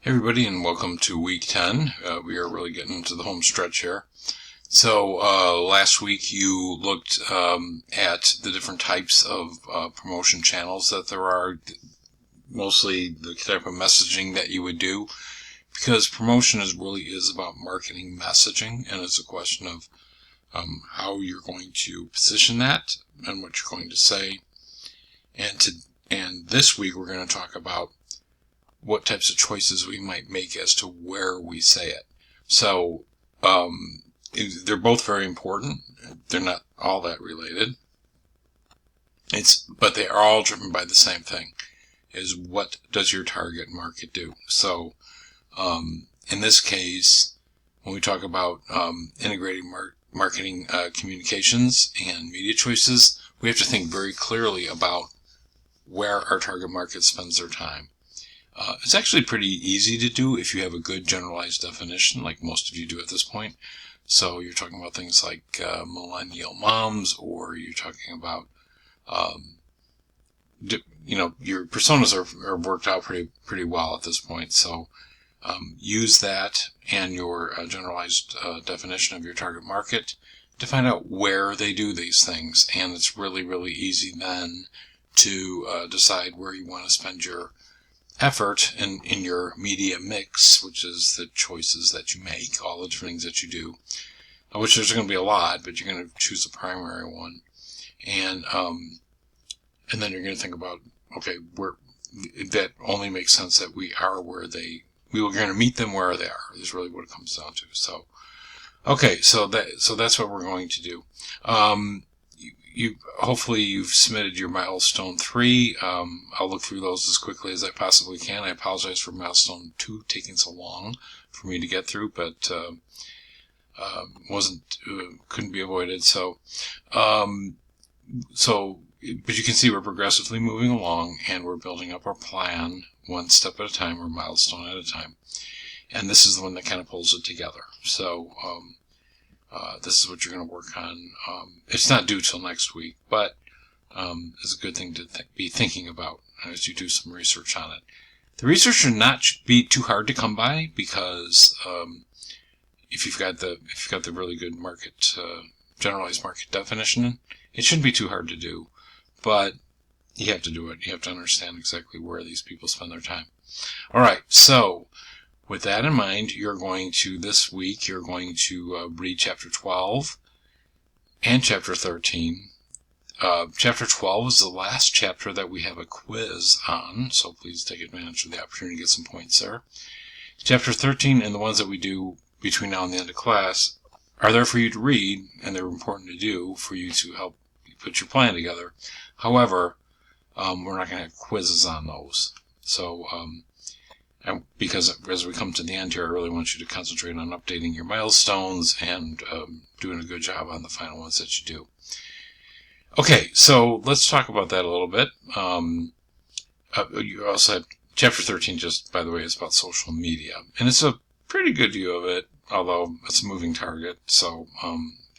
Hey everybody, and welcome to week 10. We are really getting into the home stretch here. So last week you looked at the different types of promotion channels that there are, mostly the type of messaging that you would do, because promotion really is about marketing messaging, and it's a question of how you're going to position that and what you're going to say. And this week we're going to talk about what types of choices we might make as to where we say it. So they're both very important. They're not all that related. But they are all driven by the same thing, is what does your target market do? So in this case, when we talk about integrating marketing communications and media choices, we have to think very clearly about where our target market spends their time. It's actually pretty easy to do if you have a good generalized definition, like most of you do at this point. So you're talking about things like millennial moms, or you're talking about, your personas are worked out pretty well at this point. So use that and your generalized definition of your target market to find out where they do these things. And it's really, really easy then to decide where you want to spend your effort in your media mix, which is the choices that you make, all the different things that you do, which there's going to be a lot, but you're going to choose the primary one. And then you're going to think about, okay, where that only makes sense that we are where we're going to meet them where they are, is really what it comes down to. So, okay, so that's what we're going to do. Hopefully you've submitted your milestone 3. I'll look through those as quickly as I possibly can. I apologize for milestone 2 taking so long for me to get through, but couldn't be avoided. But you can see we're progressively moving along, and we're building up our plan one step at a time, or milestone at a time. And this is the one that kind of pulls it together. So this is what you're going to work on. It's not due till next week, but it's a good thing to be thinking about as you do some research on it. The research should not be too hard to come by, because if you've got the really good generalized market definition, it shouldn't be too hard to do. But you have to do it. You have to understand exactly where these people spend their time. All right, so with that in mind, this week, you're going to read Chapter 12 and Chapter 13. Chapter 12 is the last chapter that we have a quiz on, so please take advantage of the opportunity to get some points there. Chapter 13 and the ones that we do between now and the end of class are there for you to read, and they're important to do for you to help you put your plan together. However, we're not going to have quizzes on those. So, because as we come to the end here, I really want you to concentrate on updating your milestones and doing a good job on the final ones that you do. Okay, so let's talk about that a little bit. You also have Chapter 13, just by the way, is about social media. And it's a pretty good view of it, although it's a moving target. So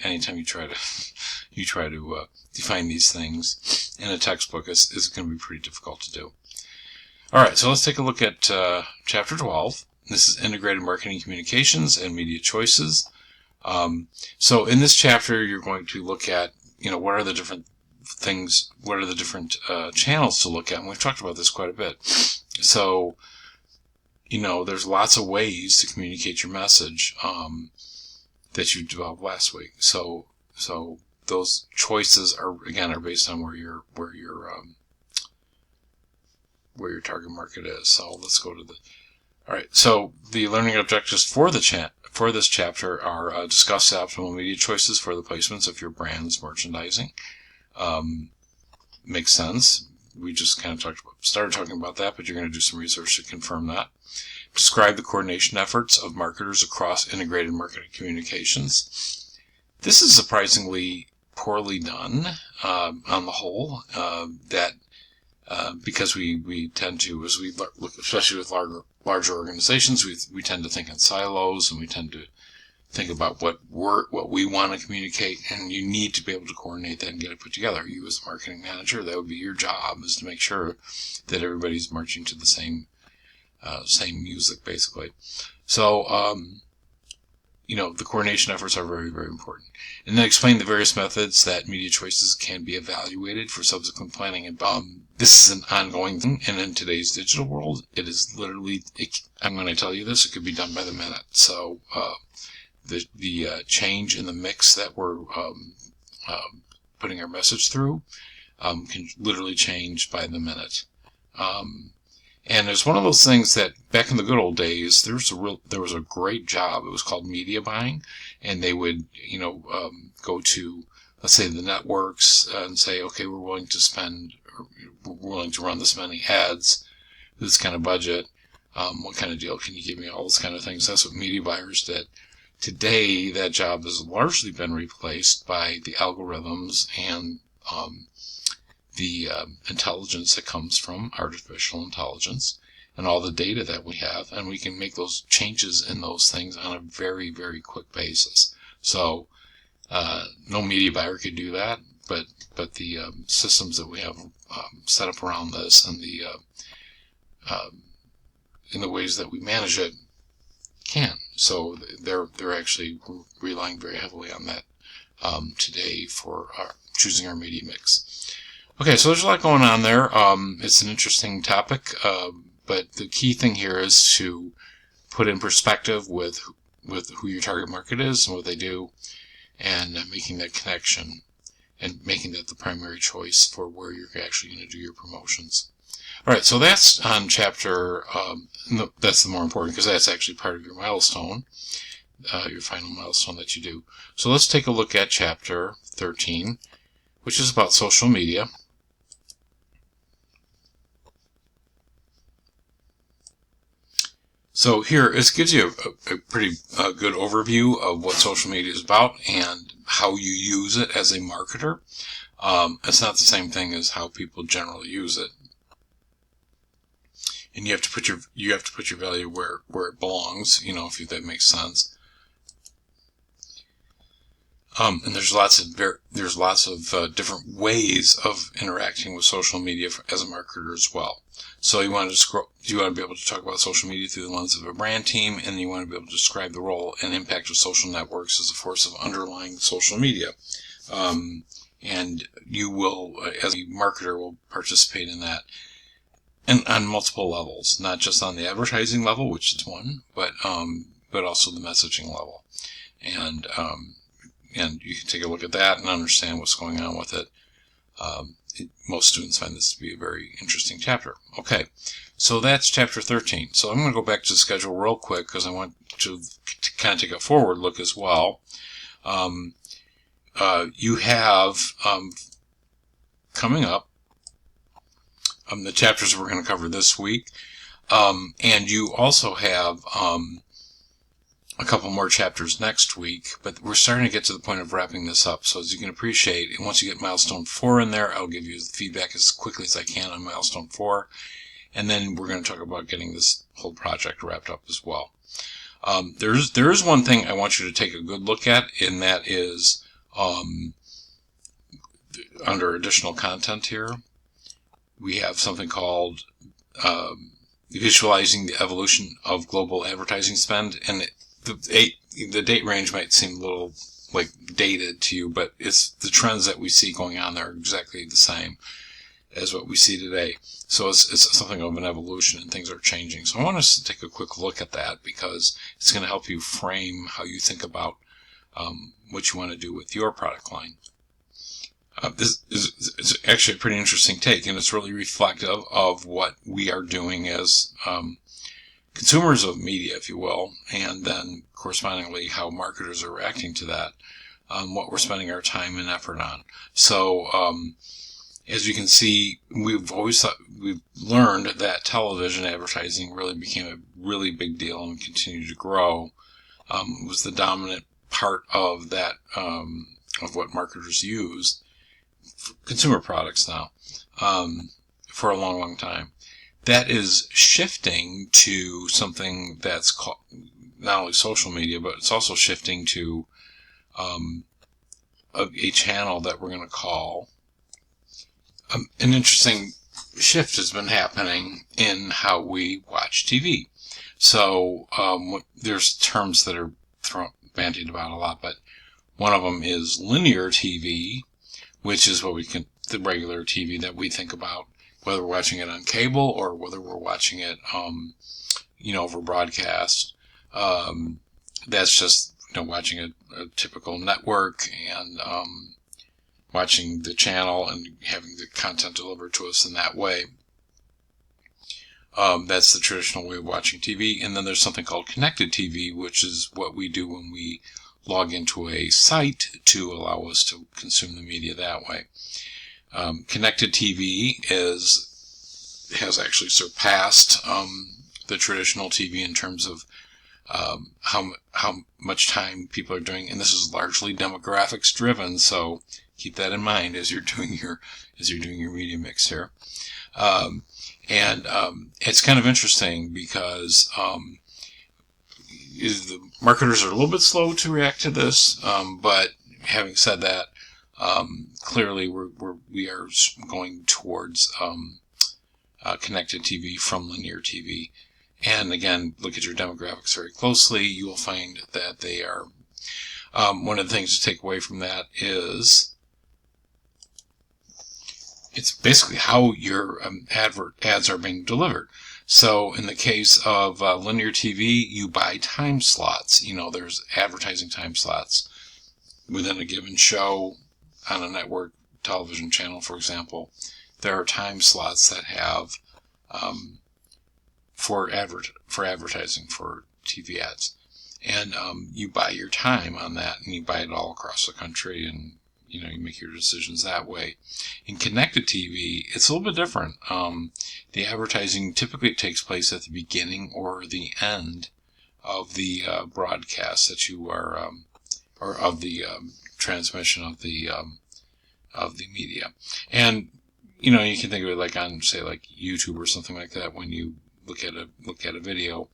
anytime you try to define these things in a textbook, is going to be pretty difficult to do. All right, so let's take a look at Chapter 12. This is Integrated Marketing Communications and Media Choices. So in this chapter, you're going to look at, what are the different things, what are the different channels to look at, and we've talked about this quite a bit. So, there's lots of ways to communicate your message that you developed last week. So those choices are based on where your target market is. So let's go to all right. So the learning objectives for this chapter are discuss the optimal media choices for the placements of your brand's merchandising. Makes sense. We just kind of started talking about that, but you're going to do some research to confirm that. Describe the coordination efforts of marketers across integrated marketing communications. This is surprisingly poorly done on the whole. Because we tend to, as we look, especially with larger organizations, we tend to think in silos, and we tend to think about what we want to communicate, and you need to be able to coordinate that and get it put together. You as a marketing manager, that would be your job, is to make sure that everybody's marching to the same same music basically. So, the coordination efforts are very, very important. And then explain the various methods that media choices can be evaluated for subsequent planning. And this is an ongoing thing, and in today's digital world, it is literally, I'm going to tell you this, it could be done by the minute. So the change in the mix that we're putting our message through can literally change by the minute. And it's one of those things that back in the good old days, there was a great job. It was called media buying, and they would, go to, let's say, the networks and say, okay, we're willing to run this many ads, this kind of budget. What kind of deal can you give me? All those kind of things. That's what media buyers did. Today, that job has largely been replaced by the algorithms and the intelligence that comes from artificial intelligence and all the data that we have, and we can make those changes in those things on a very, very quick basis. So no media buyer could do that, but the systems that we have set up around this and the in the ways that we manage it can. So they're actually relying very heavily on that today for choosing our media mix. Okay, so there's a lot going on there. It's an interesting topic, but the key thing here is to put in perspective with who your target market is and what they do, and making that connection and making that the primary choice for where you're actually going to do your promotions. All right, so that's on chapter. That's the more important because that's actually part of your milestone, your final milestone that you do. So let's take a look at chapter 13, which is about social media. So here, it gives you a pretty good overview of what social media is about and how you use it as a marketer. It's not the same thing as how people generally use it, and you have to put your value where it belongs. If that makes sense. And there's lots of different ways of interacting with social media as a marketer as well. So you want to be able to talk about social media through the lens of a brand team, and you want to be able to describe the role and impact of social networks as a force of underlying social media. And you will, as a marketer, will participate in that, and on multiple levels, not just on the advertising level, which is one, but also the messaging level, and you can take a look at that and understand what's going on with it. Most students find this to be a very interesting chapter. Okay, so that's chapter 13. So I'm going to go back to the schedule real quick because I want to kind of take a forward look as well. You have coming up the chapters we're going to cover this week, and you also have a couple more chapters next week, but we're starting to get to the point of wrapping this up. So as you can appreciate, once you get milestone 4 in there, I'll give you the feedback as quickly as I can on milestone 4. And then we're going to talk about getting this whole project wrapped up as well. There is one thing I want you to take a good look at, and that is under additional content here, we have something called visualizing the evolution of global advertising spend. And the date range might seem a little like dated to you, but it's the trends that we see going on there are exactly the same as what we see today. So it's something of an evolution, and things are changing. So I want us to take a quick look at that because it's going to help you frame how you think about what you want to do with your product line. This is actually a pretty interesting take, and it's really reflective of what we are doing as consumers of media, if you will, and then correspondingly how marketers are reacting to that, what we're spending our time and effort on. So as you can see, we've learned that television advertising really became a really big deal and continued to grow. It was the dominant part of that, of what marketers use for consumer products now, for a long, long time. That is shifting to something that's called not only social media, but it's also shifting to a channel that we're going to call an interesting shift has been happening in how we watch TV. So there's terms that are bandied about a lot, but one of them is linear TV, which is the regular TV that we think about, whether we're watching it on cable or whether we're watching it, over broadcast. That's just, watching a typical network and watching the channel and having the content delivered to us in that way. That's the traditional way of watching TV. And then there's something called connected TV, which is what we do when we log into a site to allow us to consume the media that way. Connected TV has actually surpassed the traditional TV in terms of how much time people are doing, and this is largely demographics driven. So keep that in mind as you're doing your media mix here. It's kind of interesting because the marketers are a little bit slow to react to this, but having said that, clearly we are going towards connected TV from linear TV. And again, look at your demographics very closely. You will find that they are, one of the things to take away from that is it's basically how your ads are being delivered. So in the case of linear TV, you buy time slots. There's advertising time slots within a given show on a network television channel, for example. There are time slots that have for advertising for TV ads, and you buy your time on that, and you buy it all across the country, and you make your decisions that way. In connected TV, it's a little bit different. The advertising typically takes place at the beginning or the end of the broadcast that you are, or of the transmission of the media. And you can think of it like on, say, like YouTube or something like that. When you look at a video,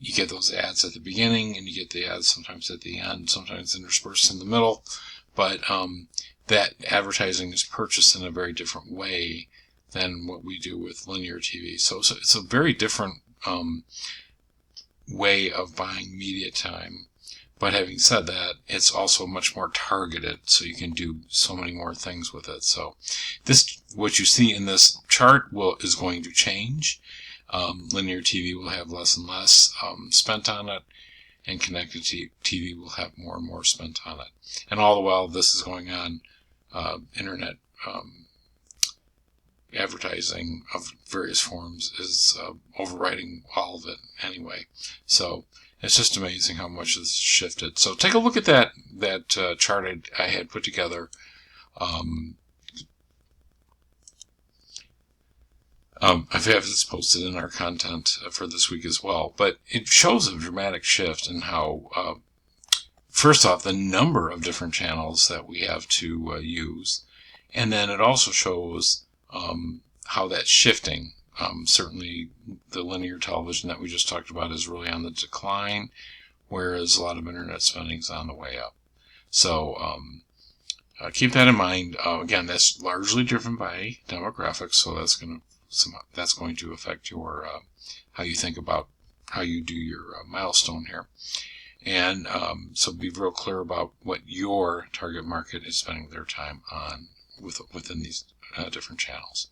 you get those ads at the beginning, and you get the ads sometimes at the end, sometimes interspersed in the middle. But that advertising is purchased in a very different way than what we do with linear TV. So it's a very different way of buying media time. But having said that, it's also much more targeted, so you can do so many more things with it. So what you see in this chart is going to change. Linear TV will have less and less spent on it, and connected TV will have more and more spent on it. And all the while this is going on, internet advertising of various forms is overriding all of it anyway. So it's just amazing how much this has shifted. So take a look at that chart I had put together. I've had this posted in our content for this week as well, but it shows a dramatic shift in how, first off, the number of different channels that we have to use, and then it also shows how that's shifting. Certainly the linear television that we just talked about is really on the decline, whereas a lot of internet spending is on the way up. So keep that in mind. Again, that's largely driven by demographics, so that's going to affect your how you think about how you do your milestone here. And so be real clear about what your target market is spending their time on within these different channels.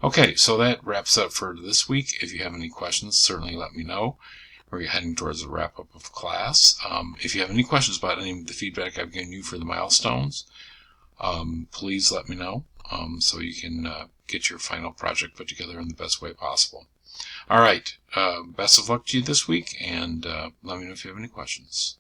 Okay, so that wraps up for this week. If you have any questions, certainly let me know. We're heading towards the wrap-up of class. If you have any questions about any of the feedback I've given you for the milestones, please let me know so you can get your final project put together in the best way possible. All right, best of luck to you this week, and let me know if you have any questions.